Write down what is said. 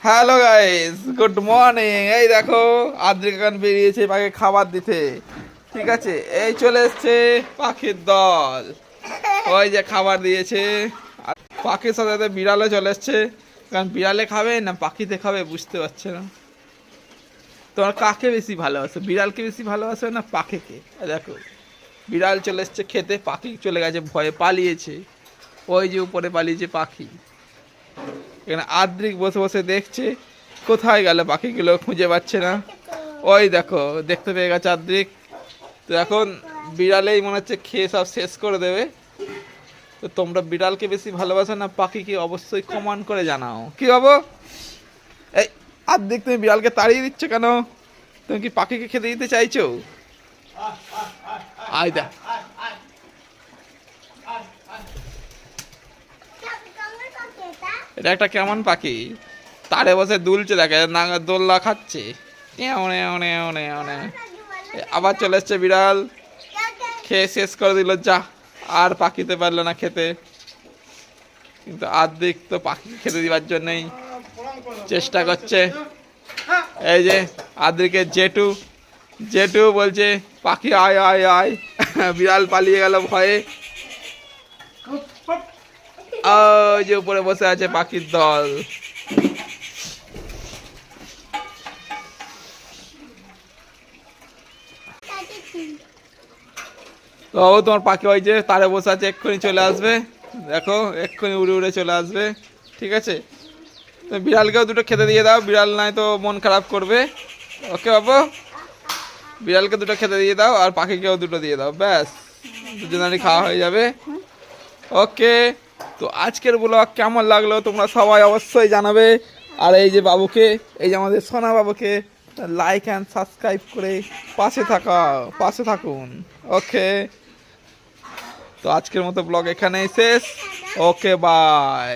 Hello guys, good morning. এই দেখো আদ্রিক এখন বেরিয়েছে পাখিকে খাবার দিতে। ঠিক আছে, এই চলে এসছে পাখির দল। ওই যে খাবার দিয়েছে। আর পাখির সাথে সাথে বিড়ালও চলে এসছে, কারণ বিড়ালে খাবে না পাখিতে খাবে বুঝতে পারছে না। তোমার কাকে বেশি ভালোবাসো, বিড়ালকে বেশি ভালোবাসো না পাখিকে? দেখো বিড়াল চলে এসছে খেতে, পাখি চলে গেছে ভয়ে পালিয়েছে। ওই যে উপরে পালিয়েছে পাখি। এখানে আদ্রিক বসে বসে দেখছে কোথায় গেল পাখিগুলো, খুঁজে পাচ্ছে না। ওই দেখো দেখতে পেয়ে গেছে আদ্রিক। তো এখন বিড়ালেই মনে হচ্ছে খেয়ে সব শেষ করে দেবে। তো তোমরা বিড়ালকে বেশি ভালোবাসো না পাখিকে? অবশ্যই কমেন্ট করে জানাও। কি ভাবো? এই আদ্রিক, তুমি বিড়ালকে তাড়িয়ে দিচ্ছ কেন? তুমি কি পাখিকে খেতে দিতে চাইছো? আয় দেখ, এটা একটা কেমন পাখি, তারে বসে দুলছে, দেখে না দোল্লা খাচ্ছে। আবার চলে এসছে বিড়াল, খেয়ে শেষ করে দিল। যা, আর পাখিতে পারলো না খেতে। কিন্তু আর্ধেক তো পাখি খেতে দিবার জন্যই চেষ্টা করছে। এই যে আর্ধেকের জেঠু, জেঠু বলছে পাখি আয় আয় আয়। বিড়াল পালিয়ে গেল ভয়ে। ওই যে উপরে বসে আছে পাখির দল। তো তোমার পাখি ওই যে তারে বসে আছে, এক্ষুনি চলে আসবে। দেখো এক্ষুনি উড়ে উড়ে চলে আসবে। ঠিক আছে, তুমি বিড়ালকেও দুটো খেতে দিয়ে দাও, বিড়াল নাই তো মন খারাপ করবে। ওকে বাবু, বিড়ালকে দুটো খেতে দিয়ে দাও আর পাখিকেও দুটো দিয়ে দাও, ব্যাস দুজনেরই খাওয়া হয়ে যাবে। ওকে, তো আজকের ব্লগ কেমন লাগলো তোমরা সবাই অবশ্যই জানাবে। আর এই যে বাবুকে, এই যে আমাদের সোনা বাবুকে লাইক অ্যান্ড সাবস্ক্রাইব করে পাশে থাকুন। ওকে, তো আজকের মতো ব্লগ এখানেই শেষ। ওকে, বাই।